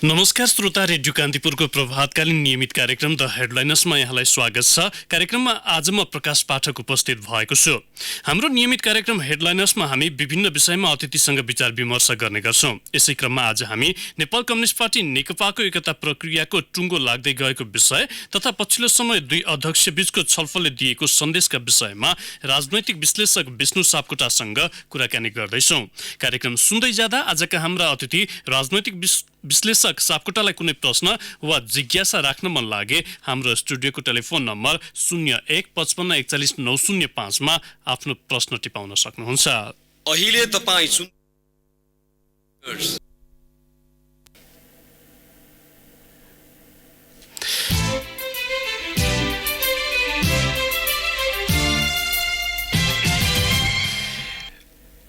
नमस्कार श्रोता, रेडियो कान्तिपुरको प्रभातकालीन नियमित कार्यक्रम द हेडलाइनर्समा यहाँलाई स्वागत छ। कार्यक्रममा आज म प्रकाश पाठक उपस्थित भएको छु। हाम्रो नियमित कार्यक्रम हेडलाइनर्समा हामी विभिन्न विषयमा अतिथिसँग विचार विमर्श गर्ने गर्छौं। यसै क्रममा आज हामी नेपाल कम्युनिस्ट पार्टी नेकपाको एकता प्रक्रियाको टुङ्गो लाग्दै गएको विषय तथा पछिल्लो समय दुई अध्यक्ष बीचको छलफलले दिएको सन्देशका विषयमा राजनैतिक विश्लेषक विष्णु सापकोटासँग कुराकानी गर्दैछौं। कार्यक्रम सुन्दै जाँदा आजका हाम्रा अतिथि राजनैतिक विश्लेषक सापकोटालाई कुनै प्रश्न वा जिज्ञासा राख्न मन लागे हाम्रो स्टुडियोको टेलिफोन नम्बर 0155414905 मा आफ्नो प्रश्न टिपाउन सक्नुहुन्छ। अहिले तपाई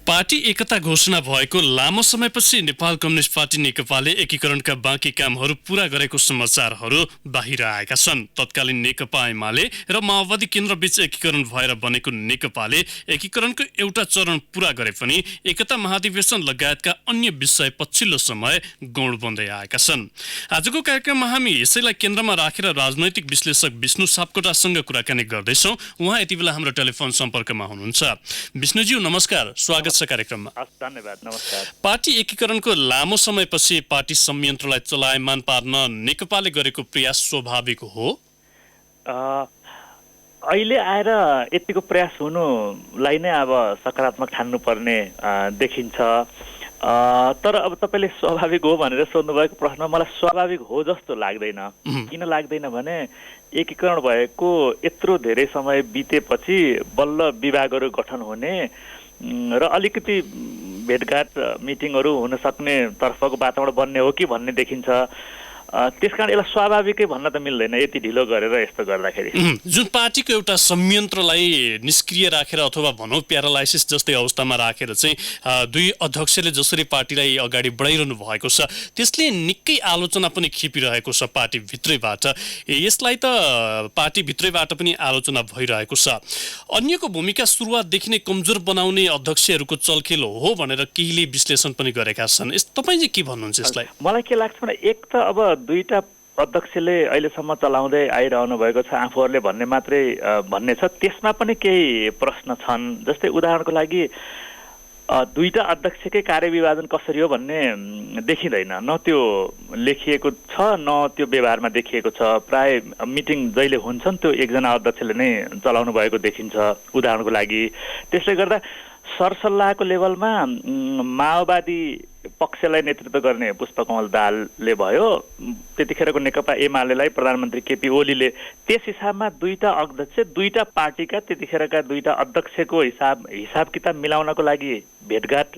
पार्टी एकता घोषणा भएको लामो समयपछि नेपाल कम्युनिस्ट पार्टी नेकपाले एकीकरणका बाँकी कामहरू पूरा गरेको समाचारहरू बाहिर आएका छन्। तत्कालीन नेकपा एमाले र माओवादी केन्द्रबीच एकीकरण भएर बनेको नेकपाले एकीकरणको एउटा चरण पूरा गरे पनि एकता महाधिवेशन लगायतका अन्य विषय पछिल्लो समय गौण बन्दै आएका छन्। आजको कार्यक्रममा हामी यसैलाई केन्द्रमा राखेर राजनैतिक विश्लेषक विष्णु सापकोटासँग कुराकानी गर्दैछौँ। उहाँ यति बेला हाम्रो टेलिफोन सम्पर्कमा हुनुहुन्छ। विष्णुज्यू नमस्कार, स्वागत छ कार्यक्रममा। धन्यवाद, नमस्कार। पार्टी एकीकरणको लामो समयपछि पार्टी संयन्त्रलाई चलायमान पार्न नेकपाले गरेको प्रयास स्वाभाविक हो? अहिले आएर यतिको प्रयास हुनुलाई नै अब सकारात्मक ठान्नुपर्ने देखिन्छ। तर अब तपाईँले स्वाभाविक हो भनेर सोध्नुभएको प्रश्न मलाई स्वाभाविक हो जस्तो लाग्दैन। किन लाग्दैन भने एकीकरण भएको यत्रो धेरै समय बितेपछि बल्ल विभागहरू गठन हुने र अलिकति भेटघाट मिटिङहरू हुन सक्ने तर्फको वातावरण बन्ने हो कि भन्ने देखिन्छ। त्यसकारण यसलाई स्वाभाविकै भन्न त मिल्दैन यति ढिलो गरेर यस्तो गर्दाखेरि। जुन पार्टीको एउटा संयन्त्रलाई निष्क्रिय राखेर अथवा भनौँ प्यारालाइसिस जस्तै अवस्थामा राखेर चाहिँ दुई अध्यक्षले जसरी पार्टीलाई अगाडि बढाइरहनु भएको छ त्यसले निकै आलोचना पनि खिपिरहेको छ पार्टी भित्रैबाट। यसलाई त पार्टी भित्रैबाट पनि आलोचना भइरहेको छ। अन्यको भूमिका सुरुवातदेखि नै कमजोर बनाउने अध्यक्षहरूको चलखेल हो भनेर केहीले विश्लेषण पनि गरेका छन्। तपाईँ चाहिँ के भन्नुहुन्छ यसलाई? मलाई के लाग्छ भने एक त अब दुईटा अध्यक्षले अहिलेसम्म चलाउँदै आइरहनु भएको छ आफूहरूले भन्ने मात्रै भन्ने छ, त्यसमा पनि केही प्रश्न छन्। जस्तै उदाहरणको लागि दुईटा अध्यक्षकै कार्यविभाजन कसरी हो भन्ने देखिँदैन, न त्यो लेखिएको छ न त्यो व्यवहारमा देखिएको छ। प्राय मिटिङ जहिले हुन्छन् त्यो एकजना अध्यक्षले नै चलाउनु भएको देखिन्छ उदाहरणको लागि। त्यसले गर्दा सरसल्लाहको लेभलमा माओवादी पक्षलाई नेतृत्व गर्ने पुष्पकमल दाहालले भयो, त्यतिखेरको नेकपा एमालेलाई प्रधानमन्त्री केपी ओलीले, त्यस हिसाबमा दुईटा अध्यक्ष दुईटा पार्टीका त्यतिखेरका दुईटा अध्यक्षको हिसाब किताब मिलाउनको लागि भेटघाट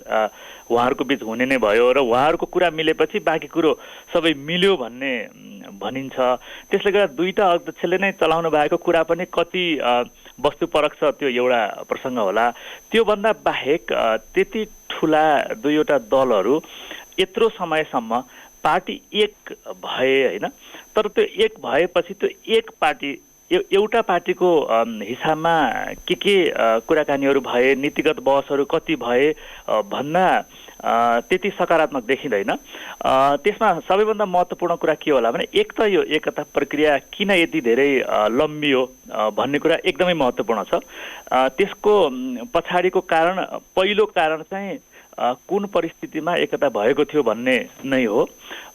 उहाँहरूको बीच हुने नै भयो र उहाँहरूको कुरा मिलेपछि बाँकी कुरो सबै मिल्यो भन्ने भनिन्छ। त्यसले गर्दा दुईटा अध्यक्षले नै चलाउनु भएको कुरा पनि कति वस्तुपरक छ त्यो एउटा प्रसङ्ग होला। त्योभन्दा बाहेक त्यति ठुला दुईवटा दलहरू यत्रो समयसम्म पार्टी एक भए होइन, तर त्यो एक भएपछि त्यो एक पार्टी एउटा पार्टीको हिसाबमा के कुराकानीहरू भए, नीतिगत बहसहरू कति भए भन्दा त्यति सकारात्मक देखिँदैन। त्यसमा सबैभन्दा महत्त्वपूर्ण कुरा के होला भने एक त यो एकता प्रक्रिया किन यति धेरै लम्बियो भन्ने कुरा एकदमै महत्त्वपूर्ण छ। त्यसको पछाडिको कारण, पहिलो कारण चाहिँ कुन परिस्थितिमा एकता भएको थियो भन्ने नै हो।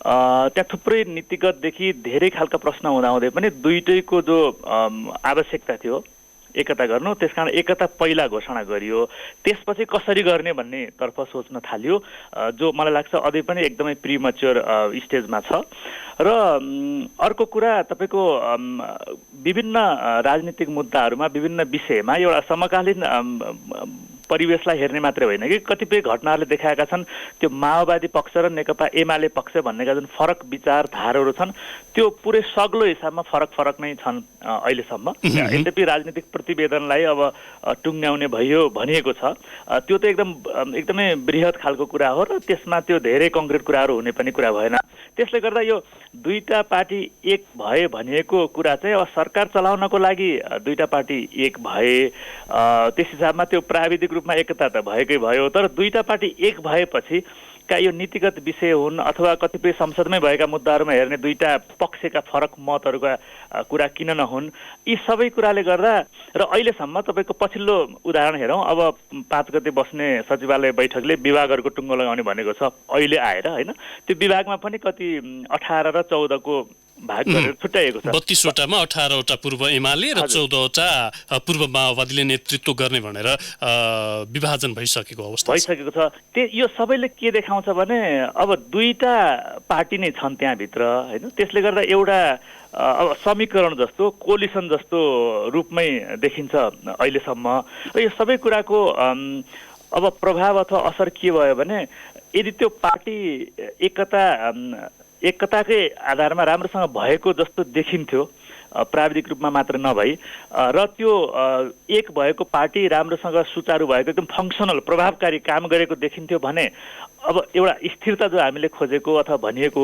त्यहाँ थुप्रै नीतिगतदेखि धेरै खालका प्रश्न हुँदाहुँदै पनि दुईटैको जो आवश्यकता थियो एकता गर्नु, त्यसकारण एकता पहिला घोषणा गरियो, त्यसपछि कसरी गर्ने भन्ने तर्फ सोच्न थाल्यो, जो मलाई लाग्छ अझै पनि एकदमै प्रिमच्योर स्टेजमा छ। र अर्को कुरा तपाईँको विभिन्न राजनीतिक मुद्दाहरूमा विभिन्न विषयमा एउटा समकालीन परिवेशलाई हेर्ने मात्रै होइन कि कतिपय घटनाहरूले देखाएका छन् त्यो माओवादी पक्ष र नेकपा एमाले पक्ष भन्नेका जुन फरक विचारधाराहरू छन् त्यो पुरै सग्लो हिसाबमा फरक नै छन् अहिलेसम्म। यद्यपि राजनीतिक प्रतिवेदनलाई अब टुङ्ग्याउने भयो भनिएको छ, त्यो त एकदमै बृहत खालको कुरा हो र त्यसमा त्यो धेरै कङ्क्रिट कुराहरू हुने पनि कुरा भएन। त्यसले गर्दा यो दुईटा पार्टी एक भए भनिएको कुरा चाहिँ अब सरकार चलाउनको लागि दुईटा पार्टी एक भए, त्यस हिसाबमा त्यो प्राविधिक रूपमा एकता त भएकै भयो, तर दुईटा पार्टी एक भएपछि का यो नीतिगत विषय हुन् अथवा कतिपय संसदमै भएका मुद्दाहरूमा हेर्ने दुईटा पक्षका फरक मतहरूका कुरा किन नहुन्, यी सबै कुराले गर्दा र अहिलेसम्म तपाईँको पछिल्लो उदाहरण हेरौँ, अब 5 गते बस्ने सचिवालय बैठकले विभागहरूको टुङ्गो लगाउने भनेको छ अहिले आएर होइन। त्यो विभागमा पनि कति 18 र 14 को भाग गरेर छुट्याइएको छ। 32 वटामा 18 वटा पूर्व एमाले र 14 वटा पूर्व माओवादीले नेतृत्व गर्ने भनेर विभाजन भइसकेको छ। यो सबैले के देखाउँछ भने अब दुईटा पार्टी नै छन् त्यहाँभित्र होइन। त्यसले गर्दा एउटा अब समीकरण जस्तो कोलिसन जस्तो रूपमै देखिन्छ अहिलेसम्म र यो सबै कुराको अब प्रभाव अथवा असर के भयो भने यदि त्यो पार्टी एकताकै आधारमा राम्रोसँग भएको जस्तो देखिन्थ्यो प्राविधिक रूपमा मात्र नभई र त्यो एक भएको पार्टी राम्रोसँग सुचारू भएको एकदम फङ्सनल प्रभावकारी काम गरेको देखिन्थ्यो भने अब एउटा स्थिरता जो हामीले खोजेको अथवा भनिएको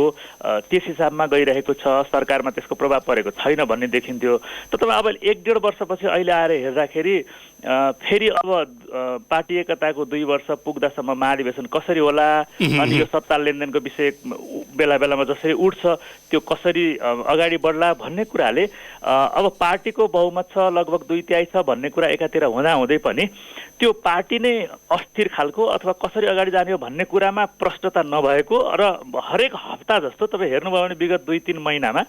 त्यस हिसाबमा गइरहेको छ, सरकारमा त्यसको प्रभाव परेको छैन भन्ने देखिन्थ्यो। तर तपाईँ अब 1-1.5 वर्षपछि अहिले आएर हेर्दाखेरि फेरि अब पार्टी एकताको 2 वर्ष पुग्दासम्म महाधिवेशन कसरी होला अनि यो सत्ता लेनदेनको विषय बेला बेलामा जसरी उठ्छ त्यो कसरी अगाडि बढ्ला भन्ने कुराले अब पार्टीको बहुमत छ लगभग 2/3 छ भन्ने कुरा एकातिर हुँदै पनि त्यो पार्टी नै अस्थिर खालको अथवा कसरी अगाडि जाने हो भन्ने कुरामा प्रष्टता नभएको र हरेक हप्ता जस्तो तपाईँ हेर्नुभयो भने विगत 2-3 महिनामा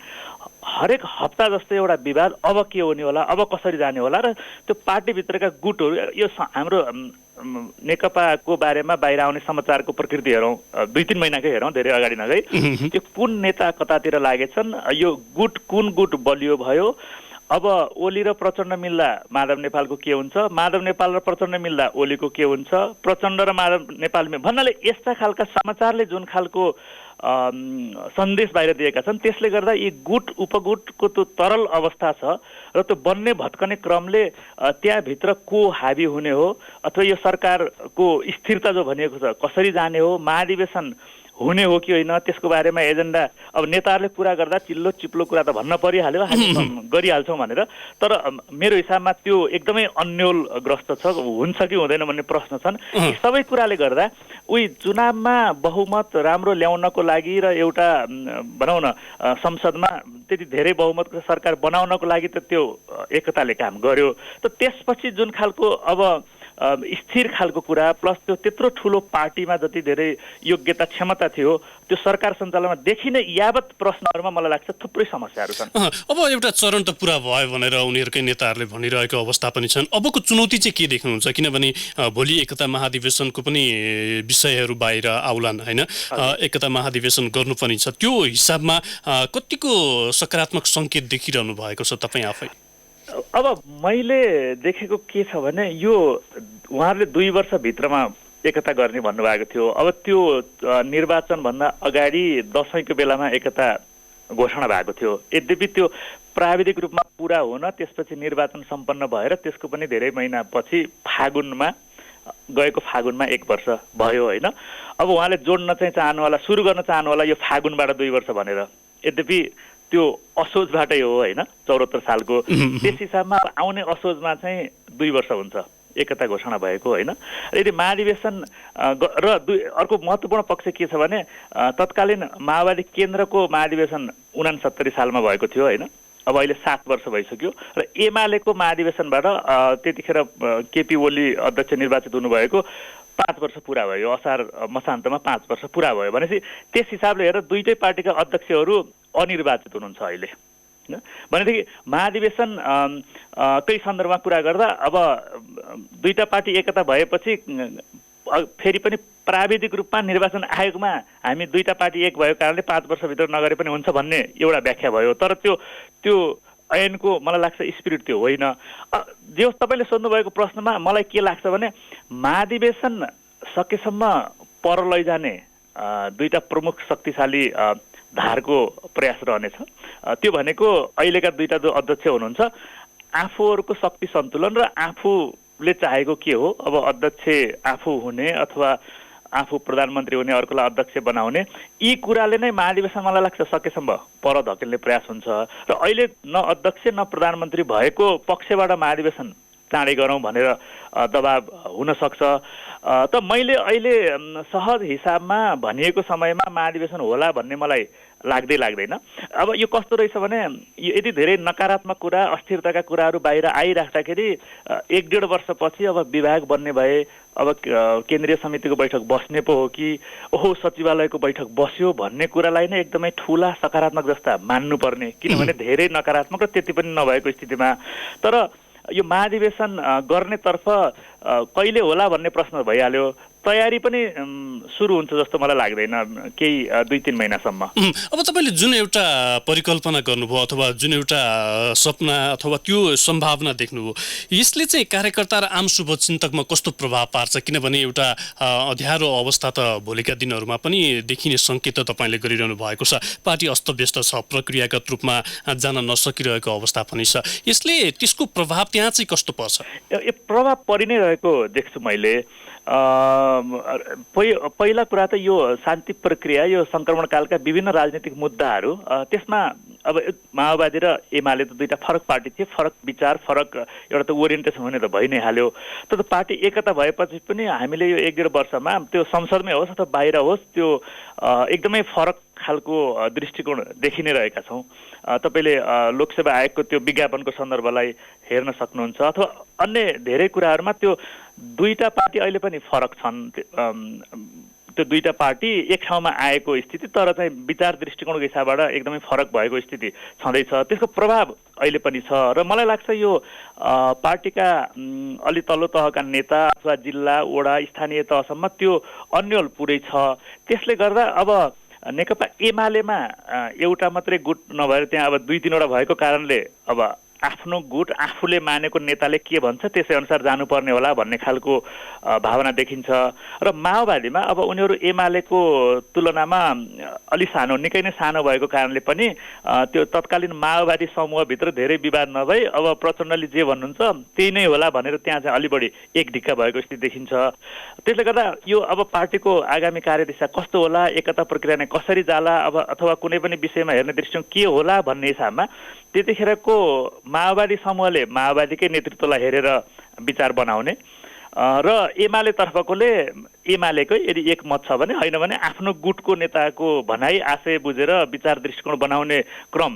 हरेक हप्ता जस्तो एउटा विवाद अब के हुने होला, अब कसरी जाने होला र त्यो पार्टीभित्रका गुटहरू यो हाम्रो नेकपाको बारेमा बाहिर आउने समाचारको प्रकृति हेरौँ 2-3 महिनाकै हेरौँ, धेरै अगाडि नगई त्यो कुन नेता कतातिर लागेछन्, यो कुन गुट बलियो भयो, अब ओली र प्रचण्ड मिल्दा माधव नेपालको के हुन्छ, माधव नेपाल र प्रचण्ड मिल्दा ओलीको के हुन्छ, प्रचण्ड र माधव नेपाल भन्नाले यस्ता खालका समाचारले जुन खालको सन्देश बाहिर दिएका छन् त्यसले गर्दा यी गुट उपगुटको त्यो तरल अवस्था छ र त्यो बन्ने भत्कने क्रमले त्यहाँभित्र को हावी हुने हो अथवा यो सरकारको स्थिरता जो भनिएको छ कसरी जाने हो, महाधिवेशन हुने हो कि होइन त्यसको बारेमा एजेन्डा अब नेताहरूले कुरा गर्दा चिल्लो चिप्लो कुरा त भन्न परिहाल्यो, हामी गरिहाल्छौँ भनेर, तर मेरो हिसाबमा त्यो एकदमै अन्योलग्रस्त छ, हुन्छ कि हुँदैन भन्ने प्रश्न छन्। यी सबै कुराले गर्दा उही चुनावमा बहुमत राम्रो ल्याउनको लागि र एउटा भनौँ न संसदमा त्यति धेरै बहुमतको सरकार बनाउनको लागि त त्यो एकताले काम गर्यो। त त्यसपछि जुन खालको अब स्थिर खालको कुरा प्लस त्यो त्यत्रो ठुलो पार्टीमा जति धेरै योग्यता क्षमता थियो त्यो सरकार सञ्चालनमा देखिने यावत प्रश्नहरूमा मलाई लाग्छ थुप्रै समस्याहरू छन्। अब एउटा चरण त पुरा भयो भनेर उनीहरूकै नेताहरूले भनिरहेको अवस्था पनि छन्। अबको चुनौती चाहिँ के देख्नुहुन्छ, किनभने भोलि एकता महाधिवेशनको पनि विषयहरू बाहिर आउलान् होइन, एकता महाधिवेशन गर्नुपर्ने छ, त्यो हिसाबमा कतिको सकारात्मक सङ्केत देखिरहनु भएको छ तपाईँ आफै? अब मैले देखेको के छ भने यो उहाँहरूले 2 वर्षभित्रमा एकता गर्ने भन्नुभएको थियो। अब त्यो निर्वाचनभन्दा अगाडि दशैंको बेलामा एकता घोषणा भएको थियो। यद्यपि त्यो प्राविधिक रूपमा पुरा हुन त्यसपछि निर्वाचन सम्पन्न भएर त्यसको पनि धेरै महिनापछि गएको फागुनमा 1 वर्ष भयो होइन। अब उहाँले जोड्न चाहिँ चाहनुहोला, सुरु गर्न चाहनुहोला यो फागुनबाट 2 वर्ष भनेर, यद्यपि त्यो असोजबाटै हो होइन 74 सालको, त्यस हिसाबमा आउने असोजमा चाहिँ 2 वर्ष हुन्छ एकता घोषणा भएको होइन। र यदि महाधिवेशन र अर्को महत्त्वपूर्ण पक्ष के छ भने तत्कालीन माओवादी केन्द्रको महाधिवेशन 69 सालमा भएको थियो होइन, अब अहिले 7 वर्ष भइसक्यो र एमालेको महाधिवेशनबाट त्यतिखेर केपी ओली अध्यक्ष निर्वाचित हुनुभएको 5 वर्ष पुरा भयो, असार मसान्तमा 5 वर्ष पुरा भयो भनेपछि त्यस हिसाबले हेरेर दुईटै पार्टीका अध्यक्षहरू अनिर्वाचित हुनुहुन्छ अहिले होइन। भनेदेखि महाधिवेशन कै सन्दर्भमा कुरा गर्दा अब दुईटा पार्टी एकता भएपछि फेरि पनि प्राविधिक रूपमा निर्वाचन आयोगमा हामी दुईटा पार्टी एक भएको कारणले 5 वर्षभित्र नगरे पनि हुन्छ भन्ने एउटा व्याख्या भयो। तर त्यो ऐनको मलाई लाग्छ स्पिरिट त्यो होइन। जे होस्, तपाईँले सोध्नुभएको प्रश्नमा मलाई के लाग्छ भने महाधिवेशन सकेसम्म पर लैजाने दुईटा प्रमुख शक्तिशाली धारको प्रयास रहनेछ। त्यो भनेको अहिलेका दुईटा जो अध्यक्ष हुनुहुन्छ आफूहरूको शक्ति सन्तुलन र आफूले चाहेको के हो, अब अध्यक्ष आफू हुने अथवा आफू प्रधानमन्त्री हुने, अर्कोलाई अध्यक्ष बनाउने, यी कुराले नै महाधिवेशन मलाई लाग्छ सकेसम्म पर धकेल्ने प्रयास हुन्छ। र अहिले न अध्यक्ष न प्रधानमन्त्री भएको पक्षबाट महाधिवेशन चाँडै गरौँ भनेर दबाब हुन सक्छ। त मैले अहिले सहज हिसाबमा भनिएको समयमा महाधिवेशन होला भन्ने मलाई लाग्दैन। अब यो कस्तो रहेछ भने यदि धेरै नकारात्मक कुरा, अस्थिरताका कुराहरू बाहिर आइराख्दाखेरि 1-1.5 वर्षपछि अब विभाग बन्ने भए, अब केन्द्रीय समितिको बैठक बस्ने पो हो कि ओहो सचिवालयको बैठक बस्यो भन्ने कुरालाई नै एकदमै ठुला सकारात्मक जस्ता मान्नुपर्ने, किनभने धेरै नकारात्मक र त्यति पनि नभएको स्थितिमा। तर यो महाधिवेशन गर्नेतर्फ कहिले होला भन्ने प्रश्न भइहाल्यो। तयारी पनि सुरु हुन्छ जस्तो मलाई लाग्दैन केही 2-3 महिनासम्म। अब तपाईँले जुन एउटा परिकल्पना गर्नुभयो अथवा जुन एउटा सपना अथवा त्यो सम्भावना देख्नुभयो, यसले चाहिँ कार्यकर्ता र आम शुभचिन्तकमा कस्तो प्रभाव पार्छ? किनभने एउटा अँध्यारो अवस्था त भोलिका दिनहरूमा पनि देखिने सङ्केत तपाईँले गरिरहनु भएको छ। पार्टी अस्तव्यस्त छ, प्रक्रियागत रूपमा जान नसकिरहेको अवस्था पनि छ। यसले त्यसको प्रभाव त्यहाँ चाहिँ कस्तो पर्छ? यो प्रभाव परि नै रहेको देख्छु मैले। पहिला कुरा त यो शान्ति प्रक्रिया, यो सङ्क्रमणकालका विभिन्न राजनीतिक मुद्दाहरू, त्यसमा अब माओवादी र एमाले त दुईटा फरक पार्टी थिए, फरक विचार, फरक एउटा त ओरिएन्टेसन हुने त भइ नै हाल्यो। तर पार्टी एकता भएपछि पनि हामीले यो 1-1.5 वर्षमा त्यो संसदमै होस् अथवा बाहिर होस् त्यो एकदमै फरक खालको दृष्टिकोण देखि नै रहेका छौँ। तपाईँले लोकसेवा आयोगको त्यो विज्ञापनको सन्दर्भलाई हेर्न सक्नुहुन्छ अथवा अन्य धेरै कुराहरूमा त्यो दुईटा पार्टी अहिले पनि फरक छन्। त्यो दुईटा पार्टी एक ठाउँमा आएको स्थिति, तर चाहिँ विचार दृष्टिकोणको हिसाबबाट एकदमै फरक भएको स्थिति छँदैछ। त्यसको प्रभाव अहिले पनि छ र मलाई लाग्छ यो पार्टीका अलि तल्लो तहका नेता अथवा जिल्ला, वडा, स्थानीय तहसम्म त्यो अन्यल पुरै छ। त्यसले गर्दा अब नेकपा एमालेमा एउटा मात्रै गुट नभएर त्यहाँ अब 2-3वटा भएको कारणले अब आफ्नो गुट आफूले मानेको नेताले के भन्छ त्यसै अनुसार जानुपर्ने होला भन्ने खालको भावना देखिन्छ। र माओवादीमा अब उनीहरू एमालेको तुलनामा अलि सानो, निकै नै सानो भएको कारणले पनि त्यो तत्कालीन माओवादी समूहभित्र धेरै विवाद नभई अब प्रचण्डले जे भन्नुहुन्छ त्यही नै होला भनेर त्यहाँ चाहिँ अलि बढी एक ढिक्का भएको स्थिति देखिन्छ। त्यसले गर्दा यो अब पार्टीको आगामी कार्यदिशा कस्तो होला, एकता प्रक्रिया नै कसरी जाला, अब अथवा कुनै पनि विषयमा हेर्ने दृष्टिकोण के होला भन्ने हिसाबमा त्यतिखेरको माओवादी समूहले माओवादीकै नेतृत्वलाई हेरेर विचार बनाउने र एमाले तर्फकोले एमालेकै यदि एक मत छ भने, होइन भने आफ्नो गुटको नेताको भनाइ आशय बुझेर विचार दृष्टिकोण बनाउने क्रम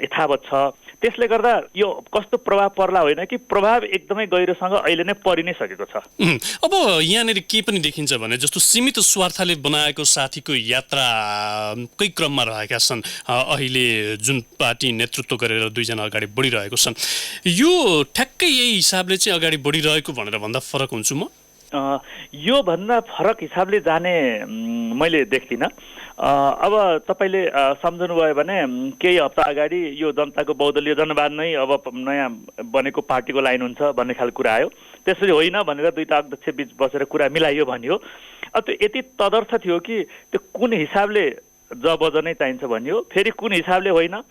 यथावत छ। त्यसले गर्दा यो कस्तो प्रभाव पर्ला होइन कि प्रभाव एकदमै गहिरोसँग अहिले नै परि नै सकेको छ। अब यहाँनिर के पनि देखिन्छ भने जस्तो सीमित स्वार्थले बनाएको साथीको यात्राकै क्रममा रहेका छन् अहिले जुन पार्टी नेतृत्व गरेर दुईजना अगाडि बढिरहेको छन्, यो ठ्याक्कै यही हिसाबले चाहिँ अगाडि बढिरहेको भनेर भन्दा फरक हुन्छु म? यो भन्दा फरक हिसाबले जाने मैले देख्दिनँ। अब तपाईँले सम्झनुभयो भने केही हप्ता अगाडि यो जनताको बहुदलीय जनवाद नै अब नयाँ बनेको पार्टीको लाइन हुन्छ भन्ने खालको कुरा आयो। त्यसरी होइन भनेर दुईटा अध्यक्ष बीच बसेर कुरा मिलाइयो भनियो। त्यो यति तदर्थ थियो कि त्यो कुन हिसाबले जबज नै चाहिन्छ भनियो, फेरि कुन हिसाबले होइन,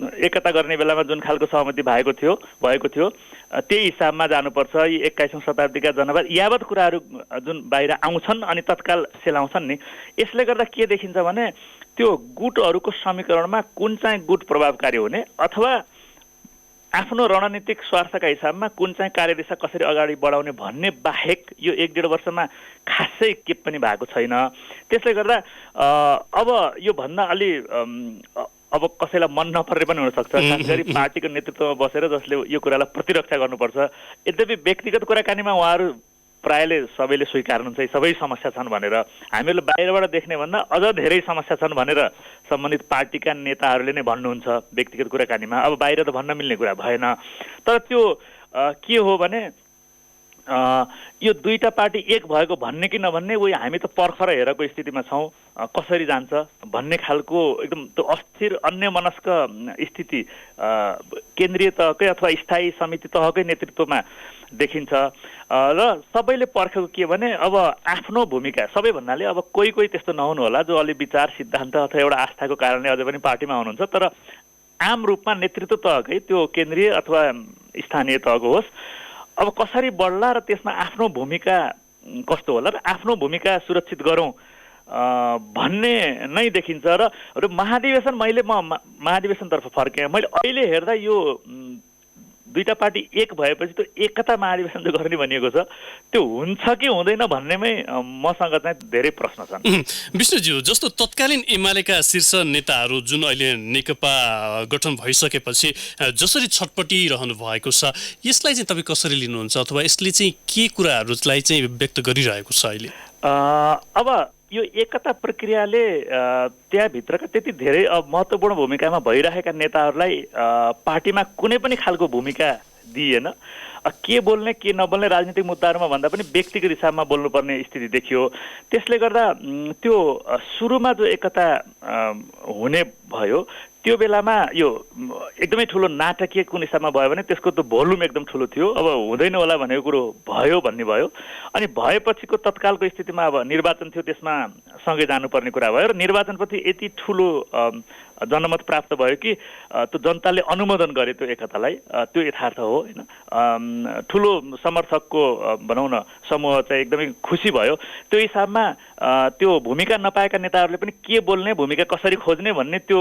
एकता गर्ने बेलामा जुन खालको सहमति भएको थियो त्यही हिसाबमा जानुपर्छ। यी 21औं शताब्दीका जनवाद यावत कुराहरू जुन बाहिर आउँछन् अनि तत्काल सेलाउँछन् नि, यसले गर्दा के देखिन्छ भने त्यो गुटहरूको समीकरणमा कुन चाहिँ गुट प्रभावकारी हुने अथवा आफ्नो रणनीतिक स्वार्थका हिसाबमा कुन चाहिँ कार्यदिशा कसरी अगाडि बढाउने भन्ने बाहेक यो 1-1.5 वर्षमा खासै के पनि भएको छैन। त्यसले गर्दा अब यो भन्न अलि अब कसैलाई मन नपर्ने पनि हुनसक्छ, खास गरी पार्टीको नेतृत्वमा बसेर जसले यो कुरालाई प्रतिरक्षा गर्नुपर्छ। यद्यपि व्यक्तिगत कुराकानीमा उहाँहरू प्रायले सबैले स्वीकार्नुहुन्छ सबै समस्या छन् भनेर, हामीहरूले बाहिरबाट देख्ने भन्दा अझ धेरै समस्या छन् भनेर सम्बन्धित पार्टीका नेताहरूले नै भन्नुहुन्छ व्यक्तिगत कुराकानीमा। अब बाहिर त भन्न मिल्ने कुरा भएन। तर त्यो के हो भने यो दुईटा पार्टी एक भएको भन्ने कि नभन्ने उही हामी त पर्खर हेरेको स्थितिमा छौँ कसरी जान्छ भन्ने खालको एकदम त्यो अस्थिर अन्यमनस्क स्थिति केन्द्रीय तहकै अथवा स्थायी समिति तहकै नेतृत्वमा देखिन्छ र सबैले पर्खेको के भने अब आफ्नो भूमिका सबै भन्नाले अब कोही कोही त्यस्तो नहुनु होला जो अलि विचार सिद्धान्त अथवा एउटा आस्थाको कारणले अझै पनि पार्टीमा हुनुहुन्छ तर आम रूपमा नेतृत्व तहकै त्यो केन्द्रीय अथवा स्थानीय तहको होस् अब कसरी बढ्ला र त्यसमा आफ्नो भूमिका कस्तो होला र आफ्नो भूमिका सुरक्षित गरौँ भन्ने नै देखिन्छ र महाधिवेशन म महाधिवेशनतर्फ फर्केँ मैले अहिले हेर्दा यो दुईटा पार्टी एक भएपछि त्यो एकता महाधिवेशन जो गर्ने भनिएको छ त्यो हुन्छ कि हुँदैन भन्नेमै मसँग चाहिँ धेरै प्रश्न छन्। विष्णुज्यू जस्तो तत्कालीन एमालेका शीर्ष नेताहरू जुन अहिले नेकपा गठन भइसकेपछि जसरी छटपटिरहनु भएको छ यसलाई चाहिँ तपाईँ कसरी लिनुहुन्छ अथवा यसले चाहिँ के कुराहरूलाई चाहिँ व्यक्त गरिरहेको छ अहिले? अब यो एकता प्रक्रियाले त्यहाँभित्रका त्यति धेरै महत्त्वपूर्ण भूमिकामा भइरहेका नेताहरूलाई पार्टीमा कुनै पनि खालको भूमिका दिएन। के बोल्ने के नबोल्ने राजनीतिक मुद्दाहरूमा भन्दा पनि व्यक्तिगत हिसाबमा बोल्नुपर्ने स्थिति देखियो। त्यसले गर्दा त्यो सुरुमा जो एकता हुने भयो त्यो बेलामा यो एकदमै ठुलो नाटकीय कुन हिसाबमा भयो भने त्यसको त भोल्युम एकदम ठुलो थियो। अब हुँदैन होला भनेको कुरो भयो भन्ने भयो अनि भएपछिको तत्कालको स्थितिमा अब निर्वाचन थियो त्यसमा सँगै जानुपर्ने कुरा भयो र निर्वाचनपछि यति ठुलो जनमत प्राप्त भयो कि त्यो जनताले अनुमोदन गरे त्यो एकतालाई त्यो यथार्थ हो होइन। ठुलो समर्थकको भनौँ न समूह चाहिँ एकदमै खुसी भयो। त्यो हिसाबमा त्यो भूमिका नपाएका नेताहरूले पनि के बोल्ने भूमिका कसरी खोज्ने भन्ने त्यो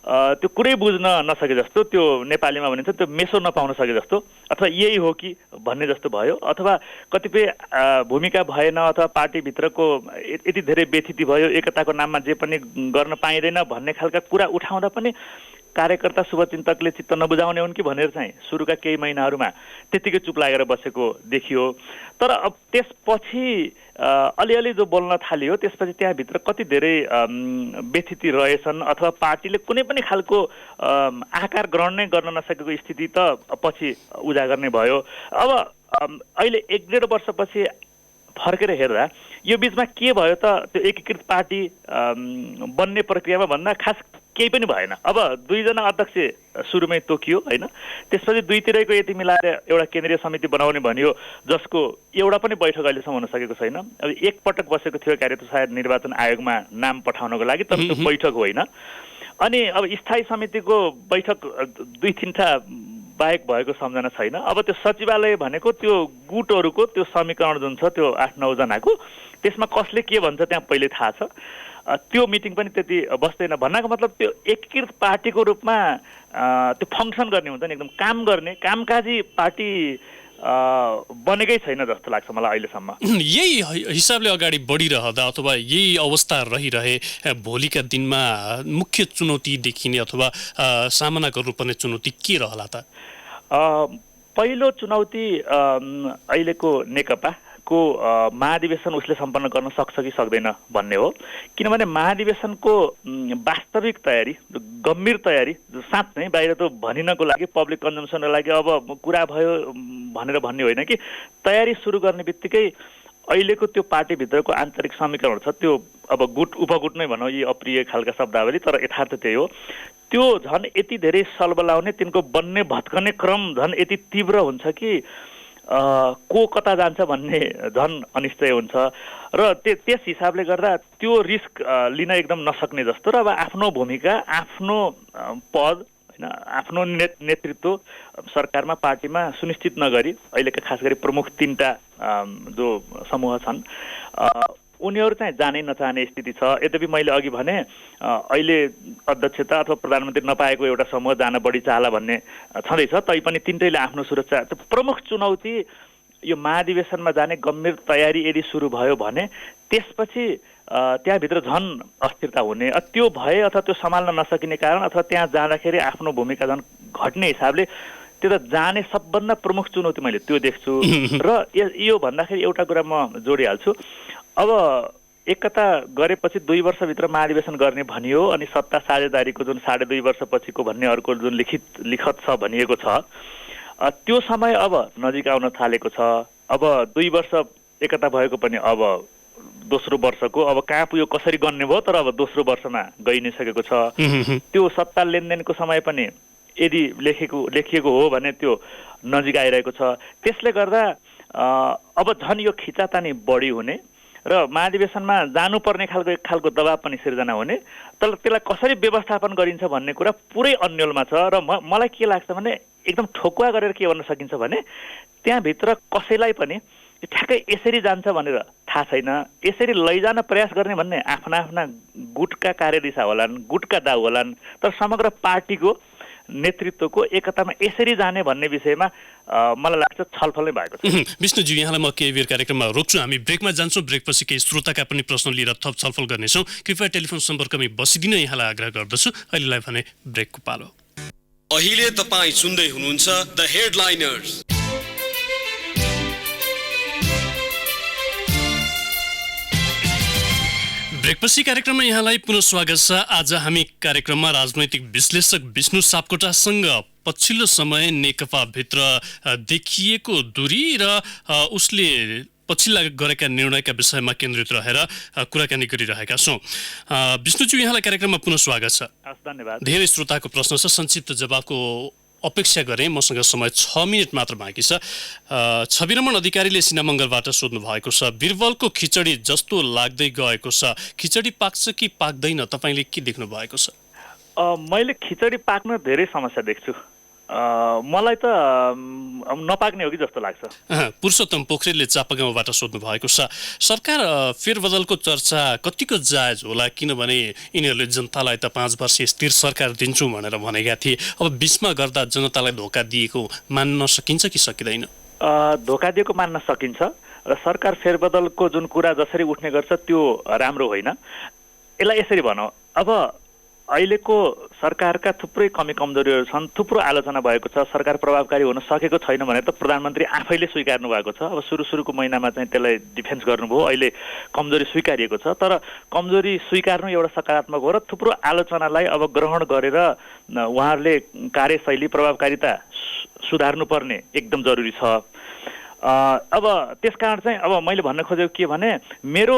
कुरै बुझ्न नसके जस्तो त्यो नेपालीमा भनिन्छ त्यो मेसो नपाउन सके जस्तो अथवा यही हो कि भन्ने जस्तो भयो अथवा कतिपय भूमिका भएन अथवा पार्टीभित्रको यति धेरै व्यथिति भयो एकताको नाममा जे पनि गर्न पाइँदैन भन्ने खालका कुरा उठाउँदा पनि कार्यकर्ता शुभचिन्तकले चित्त नबुझाउने हुन् कि भनेर चाहिँ सुरुका केही महिनाहरूमा त्यतिकै चुप लागेर बसेको देखियो। तर अब त्यसपछि अलिअलि जो बोल्न थालियो त्यसपछि त्यहाँभित्र कति धेरै व्यथिति रहेछन् अथवा पार्टीले कुनै पनि खालको आकार ग्रहण नै गर्न नसकेको स्थिति त पछि उजागर नै भयो। अब अहिले 1.5 वर्षपछि फर्केर हेर्दा यो बिचमा के भयो त त्यो एकीकृत पार्टी बन्ने प्रक्रियामा भन्दा खास केही पनि भएन। अब 2 जना अध्यक्ष सुरुमै तोकियो होइन त्यसपछि दुईतिरैको यति मिलाएर एउटा केन्द्रीय समिति बनाउने भनियो जसको एउटा पनि बैठक अहिलेसम्म हुन सकेको छैन। अब एक पटक बसेको थियो कार्य त सायद निर्वाचन आयोगमा नाम पठाउनको लागि तर त्यो बैठक होइन। अनि अब स्थायी समितिको बैठक 2-3 बाहेक भएको सम्झना छैन। अब त्यो सचिवालय भनेको त्यो गुटहरूको त्यो समीकरण जुन छ त्यो 8-9 जनाको त्यसमा कसले के भन्छ त्यहाँ पहिले थाहा छ। त्यो मिटिङ पनि त्यति बस्दैन भन्नाको मतलब त्यो एकीकृत पार्टीको रूपमा त्यो फङ्सन गर्ने हुन्छ नि एकदम काम गर्ने कामकाजी पार्टी बनेकै छैन जस्तो लाग्छ मलाई अहिलेसम्म। यही हिसाबले अगाडि बढिरहँदा अथवा यही अवस्था रहिरहे भोलिका दिनमा मुख्य चुनौती देखिने अथवा सामना गर्नुपर्ने चुनौती के रहला त? पहिलो चुनौती अहिलेको नेकपाको महाधिवेशन उसले सम्पन्न गर्न सक्छ कि सक्दैन भन्ने हो। किनभने महाधिवेशनको वास्तविक तयारी गम्भीर तयारी साँच्चै बाहिर त भनिनको लागि पब्लिक कन्जम्सनको लागि अब कुरा भयो भनेर भन्ने होइन कि तयारी सुरु गर्ने बित्तिकै अहिलेको त्यो पार्टीभित्रको आन्तरिक समीकरण छ त्यो अब गुट उपगुट नै भनौँ यी अप्रिय खालका शब्दावली तर यथार्थ त्यही हो। त्यो झन् यति धेरै सलबलाउने तिनको बन्ने भत्कने क्रम झन् यति तीव्र हुन्छ कि को कता जान्छ भन्ने झन् अनिश्चय हुन्छ र त्यस हिसाबले गर्दा त्यो रिस्क लिन एकदम नसक्ने जस्तो र अब आफ्नो भूमिका आफ्नो पद होइन आफ्नो नेतृत्व सरकारमा पार्टीमा सुनिश्चित नगरी अहिलेका खास गरी प्रमुख 3टा जो समूह छन् उनीहरू चाहिँ जानै नचाहने स्थिति छ। यद्यपि मैले अघि भने अहिले अध्यक्षता अथवा प्रधानमन्त्री नपाएको एउटा समूह जान बढी चाहला भन्ने छँदैछ तैपनि 3टैले आफ्नो सुरक्षा प्रमुख चुनौती यो महाधिवेशनमा जाने गम्भीर तयारी यदि सुरु भयो भने त्यसपछि त्यहाँभित्र झन् अस्थिरता हुने त्यो भए अथवा त्यो सम्हाल्न नसकिने कारण अथवा त्यहाँ जाँदाखेरि आफ्नो भूमिका झन् घट्ने हिसाबले त्यो त जाने सबभन्दा प्रमुख चुनौती मैले त्यो देख्छु। र यो भन्दाखेरि एउटा कुरा म जोडिहाल्छु। अब एकता गरेपछि 2 वर्षभित्र महाधिवेशन गर्ने भनियो अनि सत्ता साझेदारीको जुन 2.5 वर्षपछिको भन्ने अर्को जुन लिखत छ भनिएको छ त्यो समय अब नजिक आउन थालेको छ। अब 2 वर्ष एकता भएको पनि अब दोस्रो वर्षको अब कहाँ पुग्यो कसरी गन्ने भयो, तर अब दोस्रो वर्षमा गइ नै सकेको छ। त्यो सत्ता लेनदेनको समय पनि यदि लेखिएको हो भने त्यो नजिक आइरहेको छ। त्यसले गर्दा अब झन् यो खिचातानी बढी हुने र महाधिवेशनमा जानुपर्ने खालको दबाब पनि सिर्जना हुने, तर त्यसलाई कसरी व्यवस्थापन गरिन्छ भन्ने कुरा पुरै अन्यलमा छ। र मलाई के लाग्छ भने एकदम ठोकुवा गरेर के गर्न सकिन्छ भने त्यहाँभित्र कसैलाई पनि ठ्याक्कै यसरी जान्छ भनेर थाहा छैन, यसरी लैजान प्रयास गर्ने भन्ने आफ्ना आफ्ना गुटका कार्यदिशा होलान्, गुटका दाउ होलान्, तर समग्र पार्टीको नेतृत्वको एकतामा यसरी जाने भन्ने विषयमा मलाई लाग्छ छलफल नै भएको छ। विष्णुजी, यहाँलाई म केही बेर कार्यक्रममा रोक्छु, हामी ब्रेकमा जान्छौँ। ब्रेकपछि केही श्रोताका पनि प्रश्न लिएर थप छलफल गर्नेछौँ। कृपया टेलिफोन सम्पर्कमै बसिदिन यहाँलाई आग्रह गर्दछु। अहिलेलाई भने ब्रेकको पालो। अहिले तपाईँ सुन्दै हुनुहुन्छ द हेडलाइनर्स। ब्रेकपछि कार्यक्रममा यहाँलाई पुनः स्वागत छ। आज हामी कार्यक्रममा राजनैतिक विश्लेषक विष्णु सापकोटासँग पछिल्लो समय नेकपाभित्र देखिएको दूरी र उसले पछिल्ला गरेका निर्णयका विषयमा केन्द्रित रहेर कुराकानी गरिरहेका छौँ। विष्णुजी, यहाँलाई कार्यक्रममा पुनः स्वागत छ। धन्यवाद। धेरै श्रोताको प्रश्न छ, संक्षिप्त जवाबको अपेक्षा गरेँ। मसँग समय 6 मिनट मात्र बाँकी छ। छविरमण अधिकारीले सिनामङ्गलबाट सोध्नु भएको छ, बिरबलको खिचडी जस्तो लाग्दै गएको छ, खिचडी पाक्छ कि पाक्दैन, तपाईँले के देख्नु भएको छ? मैले खिचडी पाक्न धेरै समस्या देख्छु। मलाई त नपाक्ने हो कि जस्तो लाग्छ। पुरुषोत्तम पोखरेलले चापागाउँबाट सोध्नु भएको छ, सरकार फेरबदलको चर्चा कतिको जायज होला, किनभने यिनीहरूले जनतालाई त 5 वर्ष स्थिर सरकार दिन्छु भनेर भनेका थिए, अब बिचमा गर्दा जनतालाई धोका दिएको मान्न सकिन्छ कि सकिँदैन? धोका दिएको मान्न सकिन्छ र सरकार फेरबदलको जुन कुरा जसरी उठ्ने गर्छ त्यो राम्रो होइन। यसलाई यसरी भनौँ, अब अहिलेको सरकारका थुप्रै कमी कमजोरीहरू छन्, थुप्रो आलोचना भएको छ, सरकार प्रभावकारी हुन सकेको छैन भनेर त प्रधानमन्त्री आफैले स्वीकार्नु भएको छ। अब सुरुको महिनामा चाहिँ त्यसलाई डिफेन्स गर्नुभयो, अहिले कमजोरी स्वीकारिएको छ, तर कमजोरी स्वीकार्नु एउटा सकारात्मक हो र थुप्रो आलोचनालाई अब ग्रहण गरेर उहाँहरूले कार्यशैली प्रभावकारिता सुधार्नुपर्ने एकदम जरुरी छ। अब त्यसकारण चाहिँ अब मैले भन्न खोजेको के भने मेरो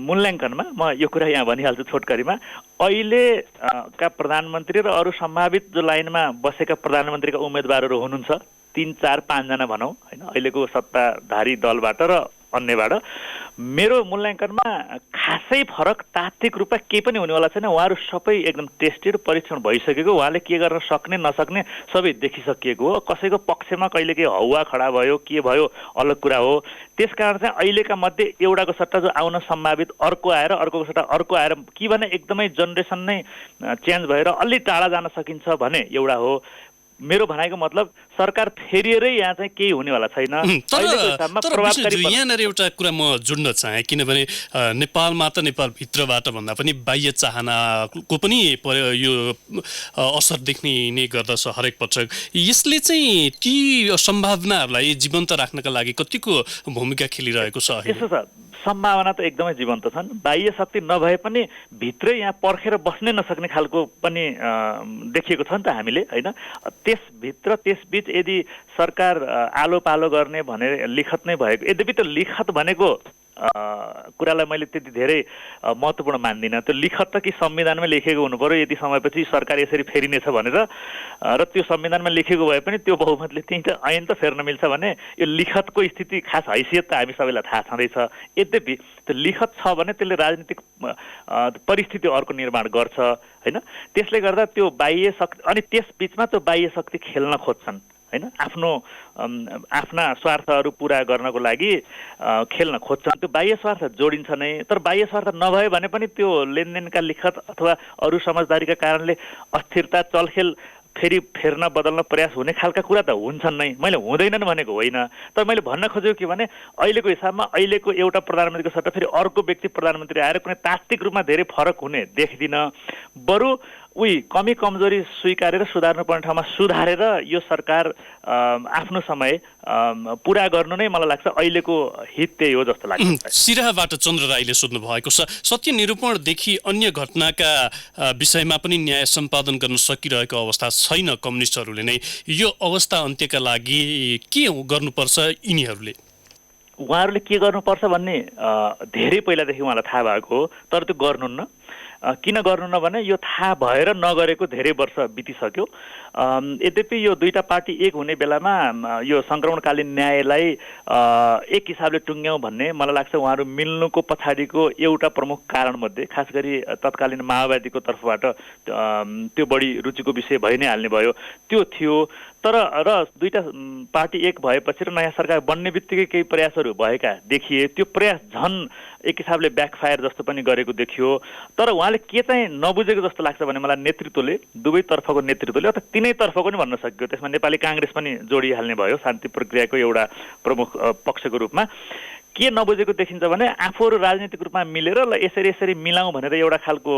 मूल्याङ्कनमा म यो कुरा यहाँ भनिहाल्छु छोटकरीमा, अहिलेका प्रधानमन्त्री र अरू सम्भावित जो लाइनमा बसेका प्रधानमन्त्रीका उम्मेदवारहरू हुनुहुन्छ 3, 4, 5 जना भनौँ होइन, अहिलेको सत्ताधारी दलबाट र अन्यबाट, मेरो मूल्याङ्कनमा खासै फरक तात्विक रूपमा केही पनि हुनेवाला छैन। उहाँहरू सबै एकदम टेस्टेड, परीक्षण भइसकेको, उहाँले के गर्न सक्ने नसक्ने सबै देखिसकिएको हो। कसैको पक्षमा कहिले के हौवा खडा भयो के भयो अलग कुरा हो। त्यसकारण चाहिँ अहिलेका मध्ये एउटाको सट्टा जो आउन सम्भावित अर्को आएर, अर्कोको सट्टा अर्को आएर कि भने एकदमै जेनेरेसन नै चेन्ज भएर अलि टाढा जान सकिन्छ भने एउटा हो। मेरो भनाइको मतलब सरकार फेरिएरै यहाँ चाहिँ केही हुनेवाला छैन। यहाँनिर एउटा कुरा म जोड्न चाहेँ, किनभने नेपालमा त नेपालभित्रबाट भन्दा पनि बाह्य चाहनाको पनि यो असर देख्ने नै गर्दछ हरेक पटक। यसले चाहिँ ती सम्भावनाहरूलाई जीवन्त राख्नका लागि कतिको भूमिका खेलिरहेको छ? यसो छ, सम्भावना त एकदमै जीवन्त छन्। बाह्य शक्ति नभए पनि भित्रै यहाँ पर्खेर बस्नै नसक्ने खालको पनि देखिएको छ नि त हामीले होइन। त्यसभित्र त्यसबिच यदि सरकार आलो पालो गर्ने भनेर लिखत नै भएको, यद्यपि त्यो लिखत भनेको कुरालाई मैले त्यति धेरै महत्त्वपूर्ण मान्दिनँ। त्यो लिखत त कि संविधानमै लेखेको हुनु पर्यो, यति समयपछि सरकार यसरी फेरिनेछ भनेर, र त्यो संविधानमा लेखेको भए पनि त्यो बहुमतले त्यही त ऐन त फेर्न मिल्छ भने यो लिखतको स्थिति खास हैसियत त हामी सबैलाई थाहा छँदैछ। यद्यपि त्यो लिखत छ भने त्यसले राजनीतिक परिस्थिति अर्को निर्माण गर्छ होइन। त्यसले गर्दा त्यो बाह्य शक्ति, अनि त्यस बिचमा त्यो बाह्य शक्ति खेल्न खोज्छन् होइन, आफ्ना स्वार्थहरू पुरा गर्नको लागि खेल्न खोज्छन्। त्यो बाह्य स्वार्थ जोडिन्छ नै, तर बाह्य स्वार्थ नभए भने पनि त्यो लेनदेनका लिखत अथवा अरू समझदारीका कारणले अस्थिरता चलखेल फेर्न बदल्न प्रयास हुने खालका कुरा त हुन्छन् नै। मैले हुँदैनन् भनेको होइन, तर मैले भन्न खोजेको के भने अहिलेको हिसाबमा अहिलेको एउटा प्रधानमन्त्रीको सट्टा फेरि अर्को व्यक्ति प्रधानमन्त्री आएर कुनै तात्विक रूपमा धेरै फरक हुने देख्दिनँ। बरु कमी कमजोरी स्वीकारेर सुधार्नुपर्ने ठाउँमा सुधारेर यो सरकार आफ्नो समय पुरा गर्नु नै मलाई लाग्छ अहिलेको हित त्यही हो जस्तो लाग्छ। सिराहाबाट चन्द्र राईले सोध्नु भएको छ, सत्य निरूपणदेखि अन्य घटनाका विषयमा पनि न्याय सम्पादन गर्न सकिरहेको अवस्था छैन कम्युनिस्टहरूले नै, यो अवस्था अन्त्यका लागि के गर्नुपर्छ यिनीहरूले? उहाँहरूले के गर्नुपर्छ भन्ने धेरै पहिलादेखि उहाँलाई थाहा भएको हो, तर त्यो गर्नुहुन्न। किन गर्नुहुन्न भने यो थाहा भएर नगरेको धेरै वर्ष बितिसक्यो। यद्यपि यो दुईटा पार्टी एक हुने बेलामा यो सङ्क्रमणकालीन न्यायलाई एक हिसाबले टुङ्ग्याउँ भन्ने मलाई लाग्छ उहाँहरू मिल्नुको पछाडिको एउटा प्रमुख कारणमध्ये, खास गरी तत्कालीन माओवादीको तर्फबाट त्यो बढी रुचिको विषय भइ नै हाल्ने भयो, त्यो थियो। तर र दुईटा पार्टी एक भएपछि र नयाँ सरकार बन्ने बित्तिकै केही प्रयासहरू भएका देखिए। त्यो प्रयास झन् एक हिसाबले ब्याकफायर जस्तो पनि गरेको देखियो। तर उहाँले के चाहिँ नबुझेको जस्तो लाग्छ भने मलाई नेतृत्वले, दुवैतर्फको नेतृत्वले, अथवा तिनैतर्फको पनि भन्न सकियो, त्यसमा नेपाली काङ्ग्रेस पनि जोडिहाल्ने भयो शान्ति प्रक्रियाको एउटा प्रमुख पक्षको रूपमा। के नबुझेको देखिन्छ भने आफूहरू राजनीतिक रूपमा मिलेर ल यसरी मिलाउँ भनेर एउटा खालको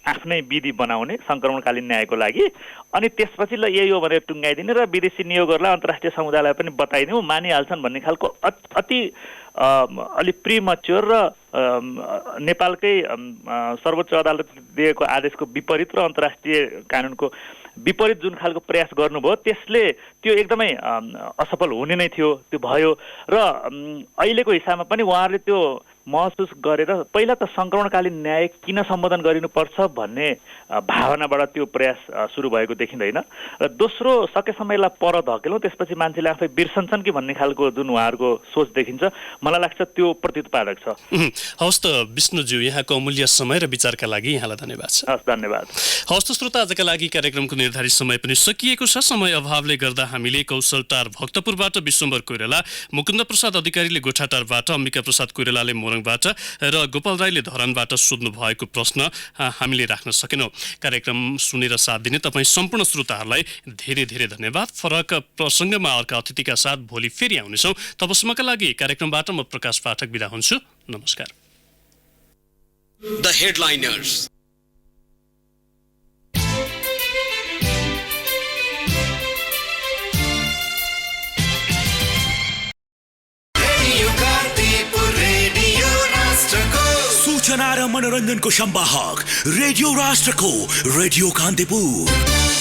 आफ्नै विधि बनाउने सङ्क्रमणकालीन न्यायको लागि, अनि त्यसपछि ल यही हो भनेर टुङ्गाइदिने र विदेशी नियोगहरूलाई अन्तर्राष्ट्रिय समुदायलाई पनि बताइदिउँ, मानिहाल्छन् भन्ने खालको अति अलि प्रिमच्योर र नेपालकै सर्वोच्च अदालतले दिएको आदेशको विपरीत र अन्तर्राष्ट्रिय कानुनको विपरीत जुन खालको प्रयास गर्नुभयो, त्यसले त्यो एकदमै असफल हुने नै थियो। त्यो भयो र अहिलेको हिसाबमा पनि उहाँहरूले त्यो महसुस गरेर पहिला त सङ्क्रमणकालीन न्याय किन सम्बोधन गरिनुपर्छ भन्ने भावनाबाट त्यो प्रयास सुरु भएको देखिँदैन। र दोस्रो, सकेसम्मलाई पर धकेलौँ, त्यसपछि मान्छेले आफै बिर्सन्छन् कि भन्ने खालको जुन उहाँहरूको सोच देखिन्छ, मलाई लाग्छ त्यो प्रत्युत्पादक छ। हवस् त विष्णुज्यू, यहाँको अमूल्य समय र विचारका लागि यहाँलाई धन्यवाद छ। हस्, धन्यवाद। हवस् त श्रोता, आजका लागि कार्यक्रमको निर्धारित समय पनि सकिएको छ। समय अभावले गर्दा हामीले कौशलटार भक्तपुरबाट विश्वम्भर कोइराला, मुकुन्द प्रसाद अधिकारीले गोठाटारबाट, अम्बिका प्रसाद कोइरालाले मोरङबाट र गोपाल राईले धरानबाट सोध्नु भएको प्रश्न हामीले राख्न सकेनौँ। कार्यक्रम सुनेर साथ दिने तपाईँ सम्पूर्ण श्रोताहरूलाई धेरै धेरै धन्यवाद। फरक प्रसङ्गमा अर्का अतिथिका साथ भोलि फेरि आउनेछौँ। तबसम्मका लागि कार्यक्रमबाट म प्रकाश पाठक बिदा हुन्छु। नमस्कार। The headliners. सूचना र मनोरञ्जनको संवाहक रेडियो राष्ट्रको रेडियो कान्तिपुर।